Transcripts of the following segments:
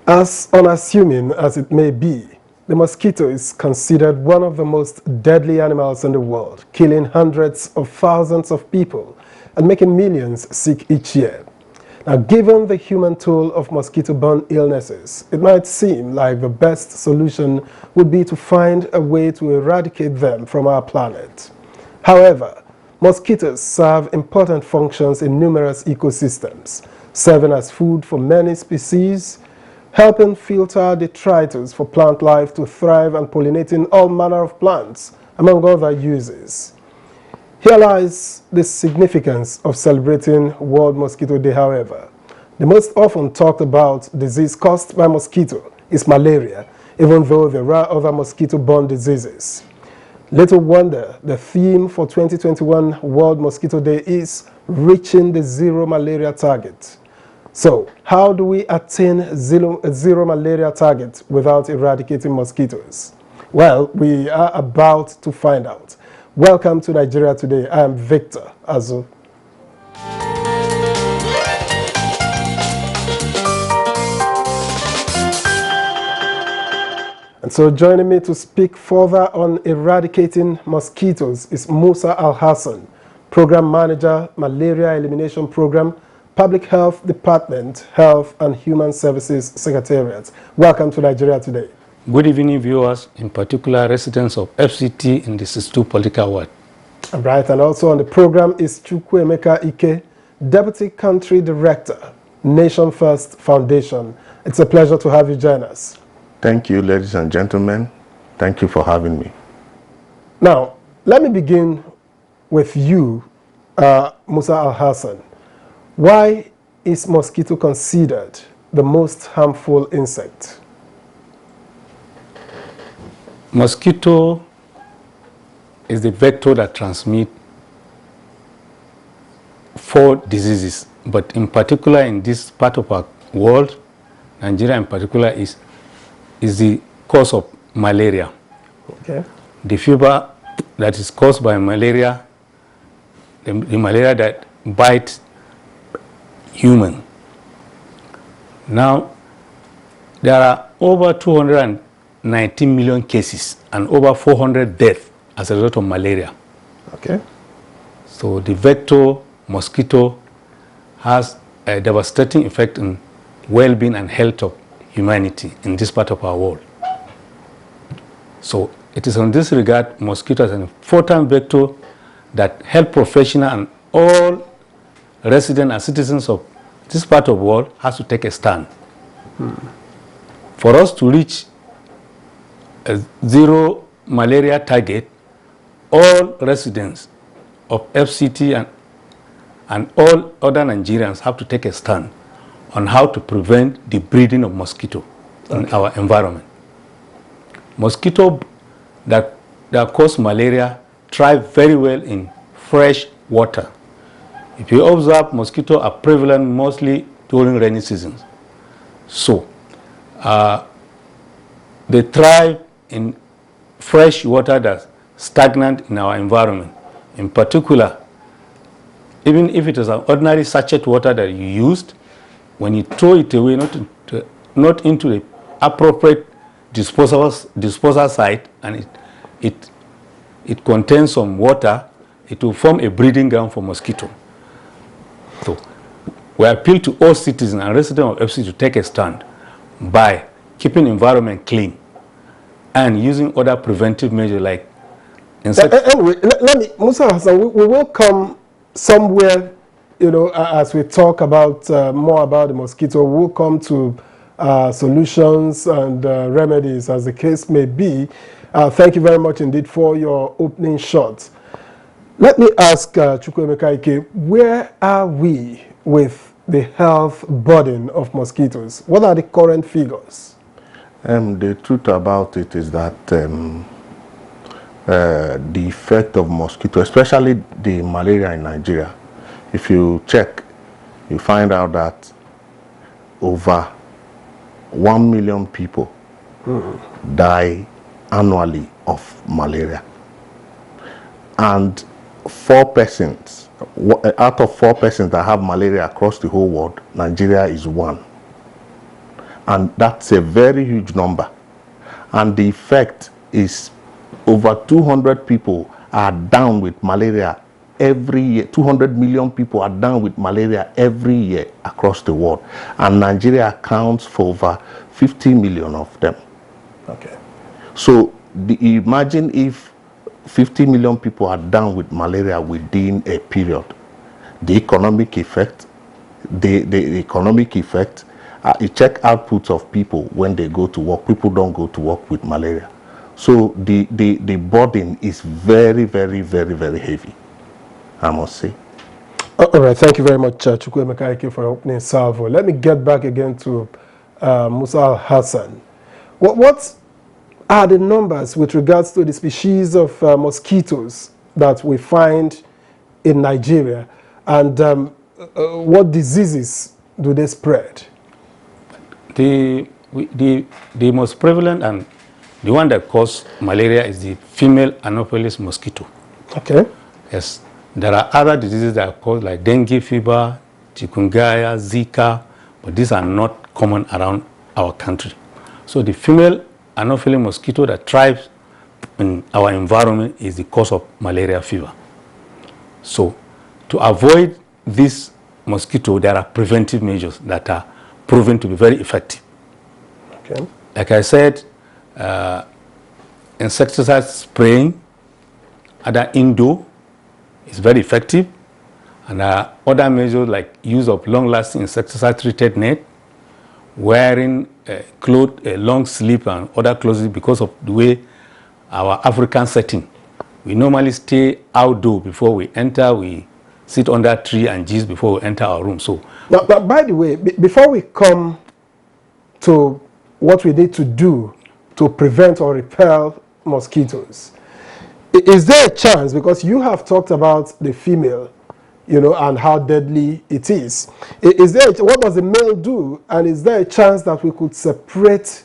As unassuming as it may be, the mosquito is considered one of the most deadly animals in the world, killing hundreds of thousands of people and making millions sick each year. Now, given the human toll of mosquito-borne illnesses, it might seem like the best solution would be to find a way to eradicate them from our planet. However, mosquitoes serve important functions in numerous ecosystems, serving as food for many species, helping filter detritus for plant life to thrive and pollinating all manner of plants, among other uses. Here lies the significance of celebrating World Mosquito Day, however. The most often talked about disease caused by mosquito is malaria, even though there are other mosquito-borne diseases. Little wonder the theme for 2021 World Mosquito Day is reaching the zero malaria target. So, how do we attain zero malaria target without eradicating mosquitoes? Well, we are about to find out. Welcome to Nigeria Today. I am Victor Azu. And so joining me to speak further on eradicating mosquitoes is Musa Alhassan, Program Manager, Malaria Elimination Program, Public Health Department, Health and Human Services Secretariat. Welcome to Nigeria Today. Good evening, viewers, in particular residents of FCT in the 62 political ward. All right, and also on the program is Chukwuemeka Ike, Deputy Country Director, Nation First Foundation. It's a pleasure to have you join us. Thank you, ladies and gentlemen. Thank you for having me. Now, let me begin with you, Musa Alhassan. Why is mosquito considered the most harmful insect? Mosquito is the vector that transmits 4 diseases, but in particular in this part of our world, Nigeria in particular, is the cause of malaria. Okay. The fever that is caused by malaria, the malaria that bites human. Now, there are over 219 million cases and over 400 deaths as a result of malaria. Okay. So the vector mosquito has a devastating effect on well-being and health of humanity in this part of our world. So it is in this regard, mosquito is an important vector that health professionals and all residents and citizens of this part of the world has to take a stand. For us to reach a zero malaria target, all residents of FCT and all other Nigerians have to take a stand on how to prevent the breeding of mosquito in our environment. Mosquito that cause malaria thrive very well in fresh water. If you observe, mosquitoes are prevalent mostly during rainy seasons. So, they thrive in fresh water that's stagnant in our environment. In particular, even if it is an ordinary sachet water that you used, when you throw it away, not into the appropriate disposal site, and it contains some water, it will form a breeding ground for mosquito. So we appeal to all citizens and residents of FC to take a stand by keeping environment clean and using other preventive measures like Anyway, let me, Musa Hassan, we will come somewhere, you know, as we talk about more about the mosquito. We'll come to solutions and remedies as the case may be. Thank you very much indeed for your opening shot. Let me ask Chukwuemeka Ike, where are we with the health burden of mosquitoes? What are the current figures? The truth about it is that the effect of mosquito, especially the malaria in Nigeria, if you check, you find out that over 1 million people die annually of malaria. And 4 persons, out of 4 persons that have malaria across the whole world, Nigeria is 1. And that's a very huge number. And the effect is over 200 people are down with malaria every year. 200 million people are down with malaria every year across the world. And Nigeria accounts for over 50 million of them. Okay. So imagine if 50 million people are down with malaria within a period. The economic effect, the economic effect, you check outputs of people when they go to work. People don't go to work with malaria. So the burden is very, very, very, very heavy, I must say. All right, thank you very much, Chukwuemeka Ike, for your opening salvo. Let me get back again to Musa Alhassan. What are the numbers with regards to the species of mosquitoes that we find in Nigeria, and what diseases do they spread? The most prevalent and the one that causes malaria is the female Anopheles mosquito. Okay. Yes. There are other diseases that are caused like dengue fever, chikungunya, Zika, but these are not common around our country. So the female Anopheles mosquito that thrives in our environment is the cause of malaria fever. So to avoid this mosquito, there are preventive measures that are proven to be very effective. Okay. Like I said, insecticide spraying, other indoor, is very effective. And other measures like use of long-lasting insecticide-treated net, wearing long sleeve and other clothes because of the way our African setting. We normally stay outdoor before we enter. We sit under a tree and gist before we enter our room. So, but by the way, before we come to what we need to do to prevent or repel mosquitoes, is there a chance, because you have talked about the female, you know, and how deadly it is. Is there, what does the male do, and is there a chance that we could separate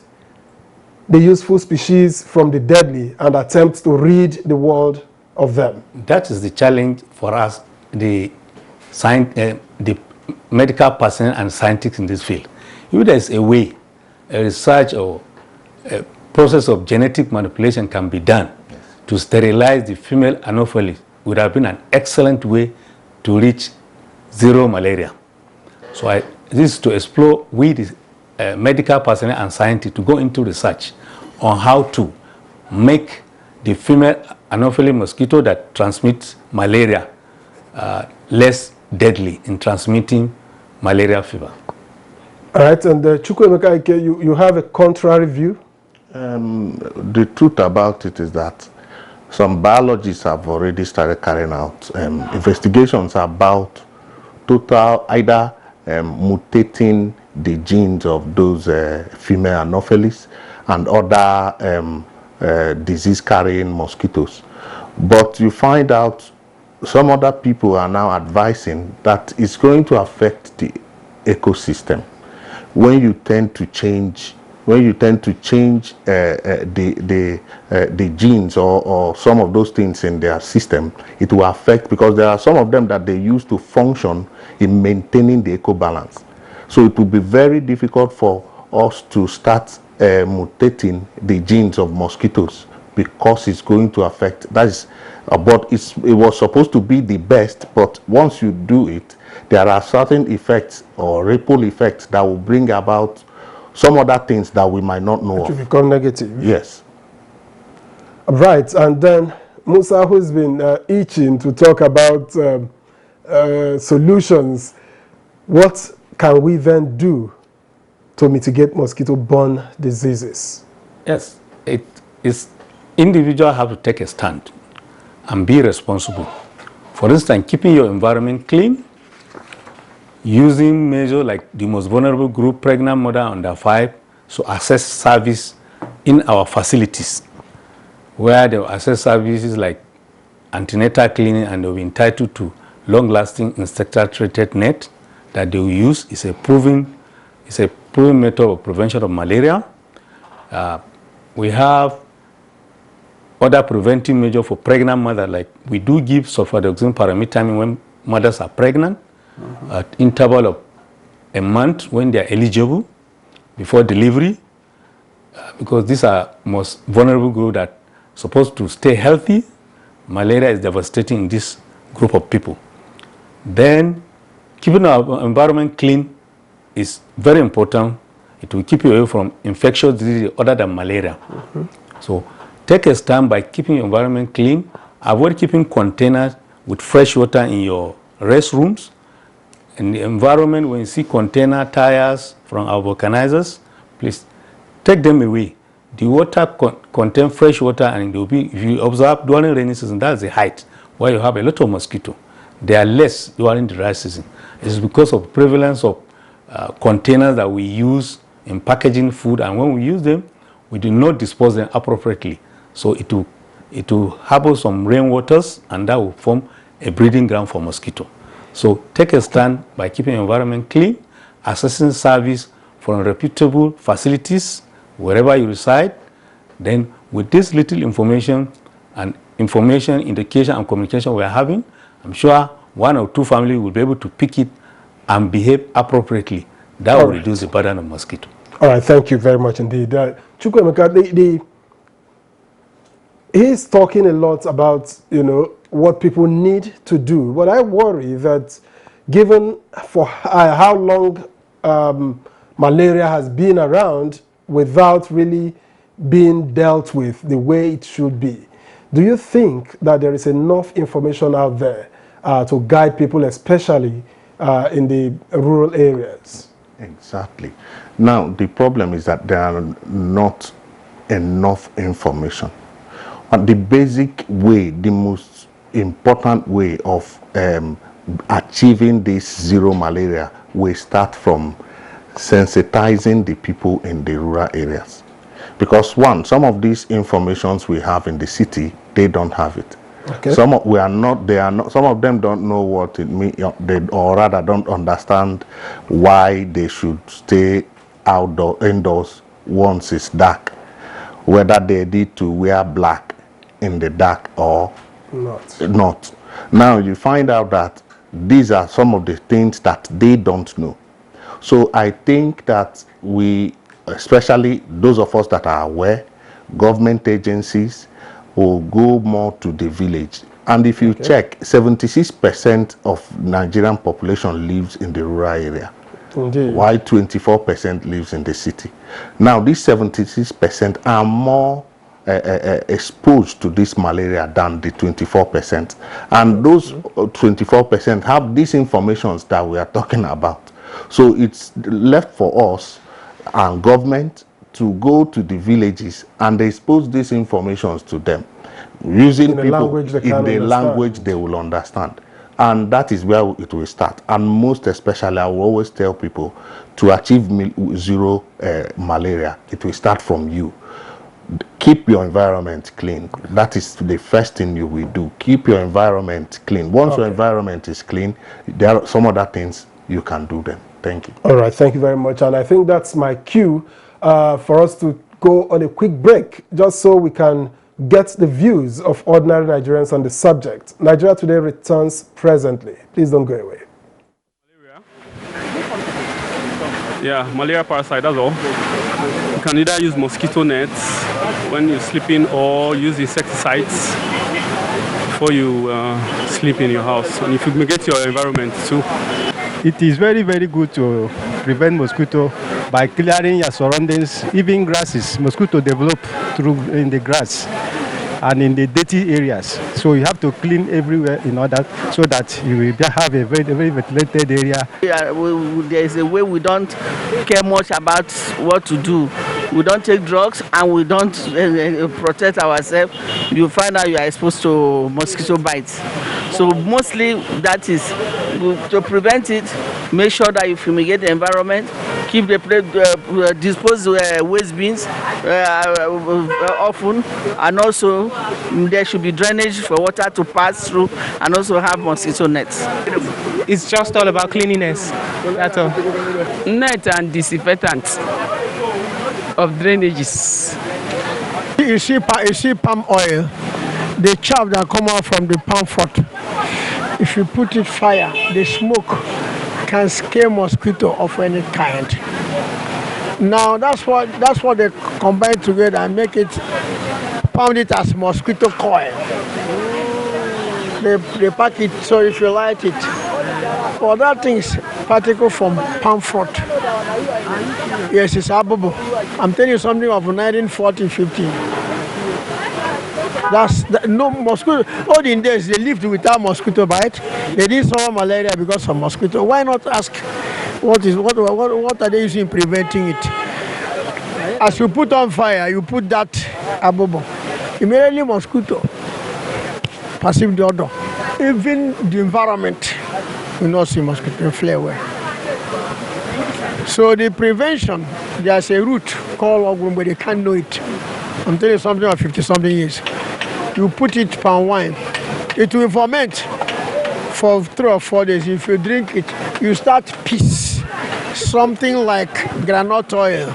the useful species from the deadly and attempt to rid the world of them? that is the challenge for us, the medical personnel and scientists in this field. If there is a way, a research or a process of genetic manipulation can be done to sterilize the female Anopheles, would have been an excellent way to reach zero malaria. So this is to explore with the medical personnel and scientists to go into research on how to make the female Anopheles mosquito that transmits malaria less deadly in transmitting malaria fever. All right, and Chukwuemeka Ike, you have a contrary view? The truth about it is that some biologists have already started carrying out investigations about either mutating the genes of those female Anopheles and other disease-carrying mosquitoes. But you find out some other people are now advising that it's going to affect the ecosystem when you tend to change the genes or some of those things in their system. It will affect, because there are some of them that they use to function in maintaining the eco balance. So it will be very difficult for us to start mutating the genes of mosquitoes, because it's going to affect, that is, but it was supposed to be the best, but once you do it, there are certain effects or ripple effects that will bring about some other things that we might not know It will of. become negative. Yes. Right, and then Musa, who's been itching to talk about solutions, what can we then do to mitigate mosquito-borne diseases? Yes, it is individuals have to take a stand and be responsible. For instance, keeping your environment clean, using measures like the most vulnerable group, pregnant mother under 5, so access service in our facilities, where they will access services like antenatal cleaning, and they will be entitled to long-lasting insecticide-treated net that they will use. It's a proven method of prevention of malaria. We have other preventive measures for pregnant mothers, like we do give sulfadioxime pyrimethamine when mothers are pregnant, at interval of a month when they are eligible. before delivery, because these are most vulnerable group that supposed to stay healthy. Malaria is devastating in this group of people. Then keeping our environment clean is very important. It will keep you away from infectious diseases other than malaria. So take a stand by keeping your environment clean. Avoid keeping containers with fresh water in your restrooms. In the environment, when you see container tires from our vulcanizers, please take them away. The water contain fresh water, and they'll be, if you observe during rainy season, that's the height where you have a lot of mosquito. They are less during the dry season. It's because of prevalence of containers that we use in packaging food, and when we use them, we do not dispose them appropriately. So it will harbor some rainwaters, and that will form a breeding ground for mosquito. So take a stand by keeping your environment clean, accessing service from reputable facilities wherever you reside. Then with this little information and indication and communication we are having, I'm sure one or two families will be able to pick it and behave appropriately. That will reduce the burden of mosquito. All right, thank you very much indeed. Chukwuemeka, he's talking a lot about, what people need to do. But I worry that given for how long malaria has been around without really being dealt with the way it should be, do you think that there is enough information out there to guide people, especially in the rural areas? Exactly. Now, the problem is that there are not enough information. And the basic way, the most important way of achieving this zero malaria will start from sensitizing the people in the rural areas. Because one, some of these informations we have in the city, they don't have it. Okay. Some of them don't know what it means, or rather don't understand why they should stay indoors once it's dark, whether they need to wear black in the dark or not. Now you find out that these are some of the things that they don't know. So I think that we, especially those of us that are aware, government agencies, will go more to the village. And if you check, 76% of Nigerian population lives in the rural area. Indeed. While 24% lives in the city. Now, these 76% are more exposed to this malaria than the 24%. And those 24% have these informations that we are talking about. So it's left for us and government to go to the villages and expose these informations to them, using in people in the language they will understand. And that is where it will start. And most especially, I will always tell people, to achieve zero malaria, it will start from you. Keep your environment clean. That is the first thing you will do. Keep your environment clean. Once your environment is clean, there are some other things you can do them. Thank you. All right, thank you very much. And I think that's my cue for us to go on a quick break, just so we can get the views of ordinary Nigerians on the subject. Nigeria Today returns presently. Please don't go away. Malaria parasite, that's all. You can either use mosquito nets when you're sleeping or use insecticides before you sleep in your house. And if you get your environment too. It is very, very good to prevent mosquito by clearing your surroundings, even grasses. Mosquito develop through in the grass and in the dirty areas. So you have to clean everywhere in order so that you will have a very, very ventilated area. There is a way we don't care much about what to do. We don't take drugs and we don't protect ourselves. You find out you are exposed to mosquito bites. So mostly that is to prevent it. Make sure that you fumigate the environment. Keep the place, dispose waste bins often, and also there should be drainage for water to pass through, and also have mosquito nets. It's just all about cleanliness. That's all. Net and disinfectant of drainages. You see palm oil, the chaff that come out from the palm fruit. If you put it fire, the smoke can scare mosquito of any kind. Now that's what they combine together and make it, pound it as mosquito coil. They pack it so if you light it, well, that thing is particle from palm fruit. Yes, it's abba. I'm telling you something of 1940, 50. No mosquito. All the days they lived without mosquito bite. They didn't suffer malaria because of mosquito. Why not ask what are they using preventing it? As you put on fire, you put that abba. Immediately mosquito perceive the odor. Even the environment will not see mosquito flare well. So the prevention, there's a root called ogrum, but they can't know it. I'm telling you something of 50-something years. You put it palm wine, it will ferment for 3 or 4 days. If you drink it, you start piss, something like granite oil.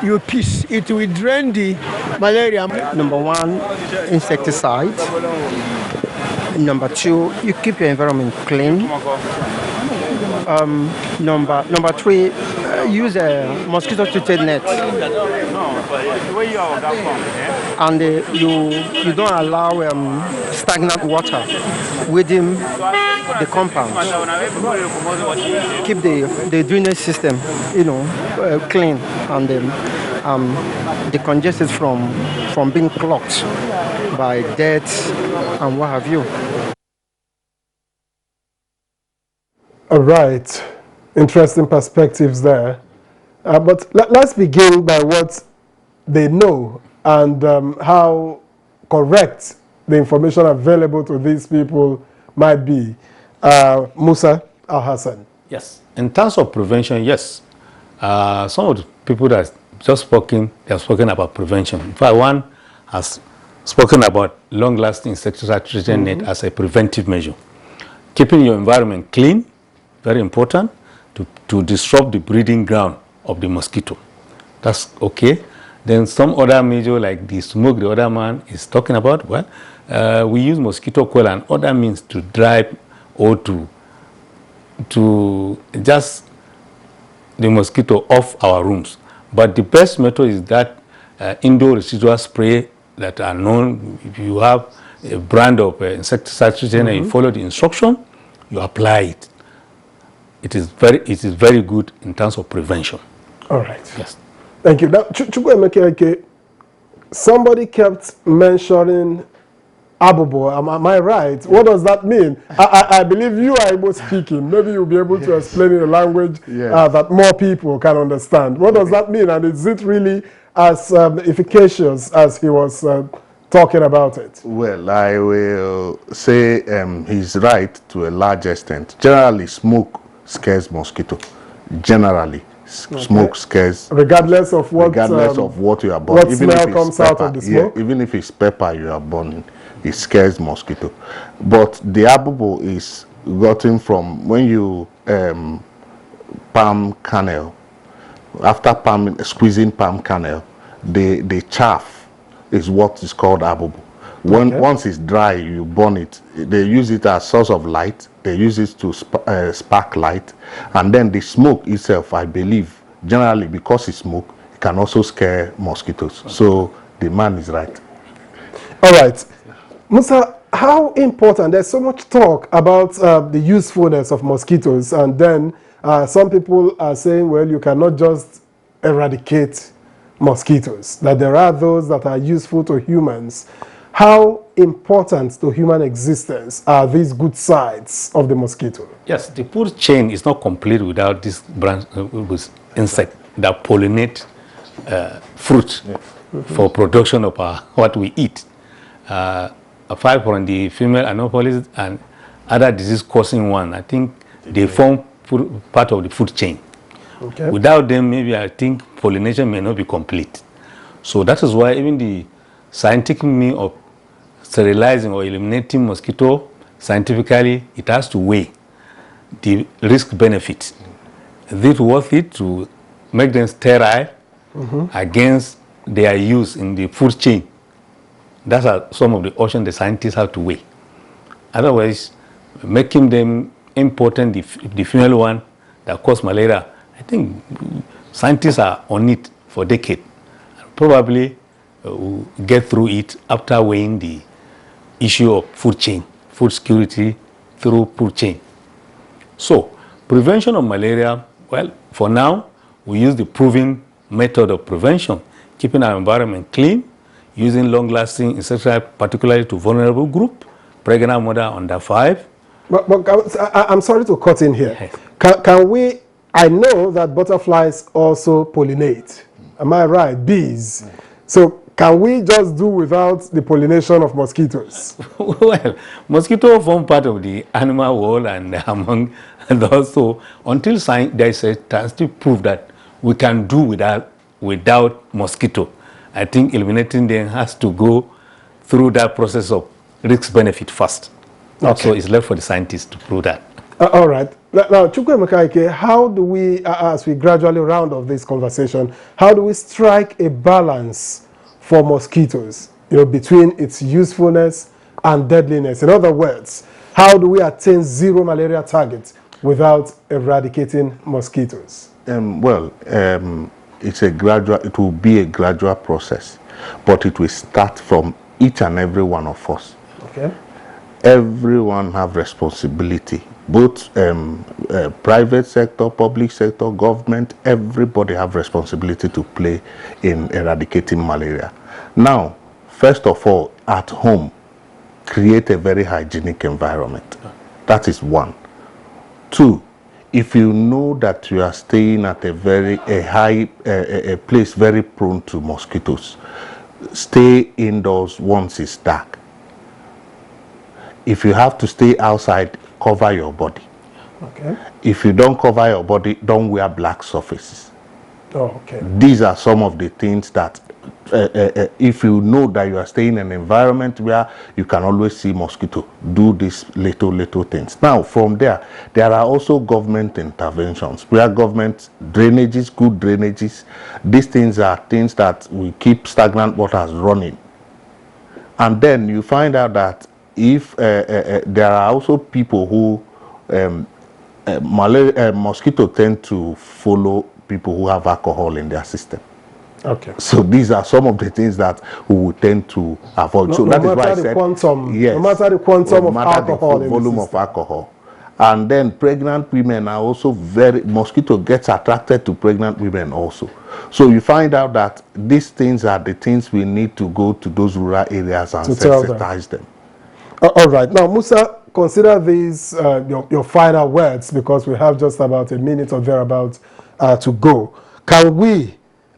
You piss, it will drain the malaria. Number 1, insecticide. Number 2, you keep your environment clean. Number 3, use a mosquito-treated net. And you don't allow stagnant water within the compound. Keep the drainage system, clean and decongest it from being clogged by dirt and what have you. All right, interesting perspectives there. But let's begin by what they know and how correct the information available to these people might be. Musa Alhassan. Yes, in terms of prevention, yes. Some of the people that just spoken, they have spoken about prevention. In fact, one has spoken about long-lasting insecticide treated net as a preventive measure. Keeping your environment clean, very important, to disrupt the breeding ground of the mosquito. That's okay. Then some other measure like the smoke the other man is talking about, well, we use mosquito coil and other means to drive or to just the mosquito off our rooms. But the best method is that indoor residual spray that are known. If you have a brand of insecticide treatment and you follow the instruction, you apply it. It is very good in terms of prevention. All right. Yes. Thank you. Now, somebody kept mentioning abobo. Am I right? What does that mean? I believe you are able speaking. Maybe you'll be able to explain in a language that more people can understand. What does that mean? And is it really as efficacious as he was talking about it? Well, I will say he's right to a large extent. Generally, smoke scares mosquito. Generally, smoke scares. Regardless of what you are burning. What smell comes out of the smoke? Even if it's pepper you are burning, it scares mosquito. But the abobo is gotten from when you palm kernel. After squeezing palm kernel, the chaff is what is called abobo. Once it's dry, you burn it. They use it as source of light. They use it to spark light. And then the smoke itself, I believe, generally because it's smoke, it can also scare mosquitoes. So the man is right. All right. Musa, how important, there's so much talk about the usefulness of mosquitoes, and then some people are saying, well, you cannot just eradicate mosquitoes, that there are those that are useful to humans. How important to human existence are these good sides of the mosquito? Yes, the food chain is not complete without this branch with insect that pollinate fruit for production of what we eat. Apart from the female Anopheles and other disease-causing one, I think they form part of the food chain. Okay. Without them, maybe I think pollination may not be complete. So that is why even the scientific means of sterilizing or eliminating mosquito, scientifically, it has to weigh the risk-benefit. Is it worth it to make them sterile against their use in the food chain? That's some of the options the scientists have to weigh. Otherwise, making them important, the female one that cause malaria, I think Scientists are on it for decades. Probably will get through it after weighing the issue of food chain, food security through food chain. So, prevention of malaria, well, for now, we use the proven method of prevention, keeping our environment clean, using long-lasting insecticide, particularly to vulnerable group, pregnant mother under 5. But I'm sorry to cut in here. Can we, I know that butterflies also pollinate. Am I right? Bees. So can we just do without the pollination of mosquitoes? Well, mosquitoes form part of the animal world and among those. So until there is a scientific proof that we can do without mosquito, I think eliminating them has to go through that process of risk-benefit first. Okay. So it's left for the scientists to prove that. All right. Now, Chukwuemeka Ike, how do we, as we gradually round off this conversation, how do we strike a balance for mosquitoes, between its usefulness and deadliness? In other words, how do we attain zero malaria target without eradicating mosquitoes? It's a gradual. It will be a gradual process, but it will start from each and every one of us. Okay. Everyone have responsibility, both private sector, public sector, government. Everybody have responsibility to play in eradicating malaria. Now, first of all, at home, create a very hygienic environment. That is one. Two, if you know that you are staying at a place very prone to mosquitoes, stay indoors once it's dark. If you have to stay outside, cover your body. Okay. If you don't cover your body, don't wear black surfaces. Oh, okay. These are some of the things that, if you know that you are staying in an environment where you can always see mosquito, do these little things. Now, from there are also government interventions, where government drainages, good drainages. These things are things that will keep stagnant waters running. And then you find out that if there are also people who mosquito tend to follow people who have alcohol in their system. Okay. So these are some of the things that we would tend to avoid. So that is why I said, yes, no matter the quantum of alcohol, the volume of alcohol. And then pregnant women are also mosquito gets attracted to pregnant women also. So you find out that these things are the things we need to go to those rural areas and sensitize them. All right. Now, Musa, consider these your final words, because we have just about a minute or thereabouts to go. Can we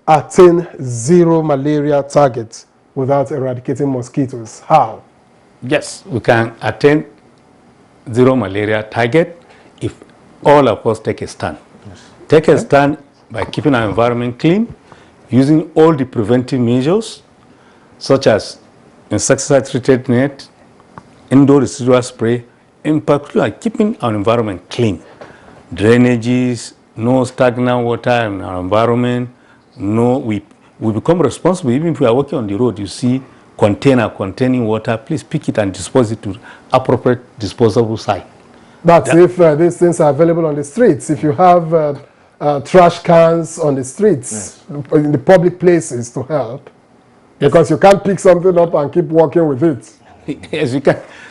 attain zero malaria target without eradicating mosquitoes? How? Yes, we can attain zero malaria target if all of us take a stand. Yes. Take a stand by keeping our environment clean, using all the preventive measures, such as insecticide-treated net, indoor residual spray, in particular keeping our environment clean. Drainages, no stagnant water in our environment. No, we become responsible. Even if we are walking on the road, you see container containing water, please pick it and dispose it to appropriate disposable site. That's if these things are available on the streets. If you have trash cans on the streets, in the public places to help, because you can't pick something up and keep walking with it. Yes,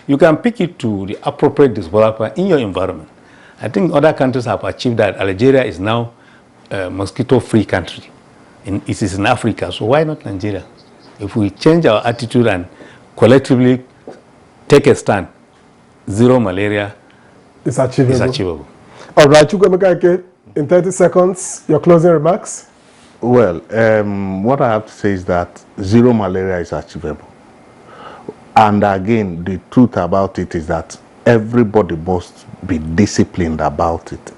you can pick it to the appropriate disposal in your environment. I think other countries have achieved that. Algeria is now a mosquito-free country. It is in Africa, so why not Nigeria? If we change our attitude and collectively take a stand, zero malaria is achievable. All right, Chukwuemeka Ike, in 30 seconds, your closing remarks? Well, what I have to say is that zero malaria is achievable. And again, the truth about it is that everybody must be disciplined about it.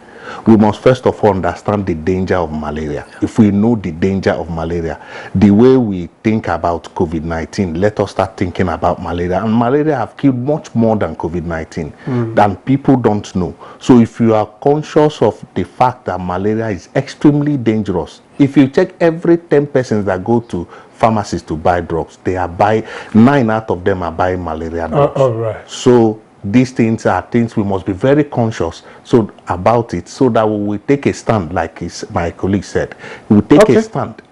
We must first of all understand the danger of malaria. If we know the danger of malaria, the way we think about COVID-19, let us start thinking about malaria. And malaria have killed much more than COVID-19, than people don't know. So if you are conscious of the fact that malaria is extremely dangerous, if you check every 10 persons that go to pharmacies to buy drugs, 9 out of them are buying malaria drugs. All right. So these things are things we must be very conscious about it, so that we will take a stand, like my colleague said. We will take a stand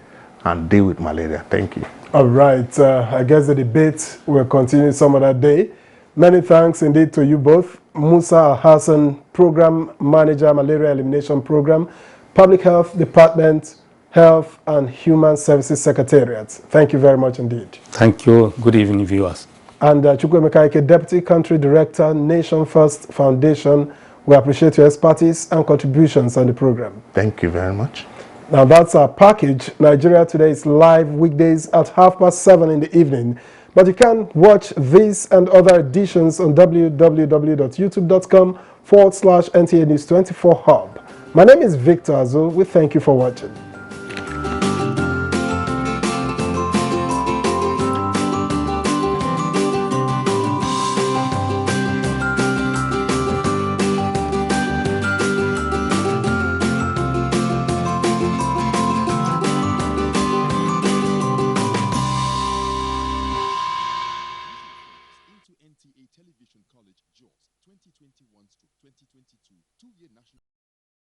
and deal with malaria. Thank you. All right. I guess the debate will continue some other day. Many thanks indeed to you both. Musa Alhassan, Program Manager, Malaria Elimination Program, Public Health Department, Health and Human Services Secretariat. Thank you very much indeed. Thank you. Good evening, viewers. And Chukwuemeka Ike, Deputy Country Director, Nation First Foundation. We appreciate your expertise and contributions on the program. Thank you very much. Now that's our package. Nigeria Today is live weekdays at 7:30 in the evening. But you can watch this and other editions on www.youtube.com/NTA News 24 Hub. My name is Victor Azo. We thank you for watching. NTA Television College, Jos, 2021-2022, two-year national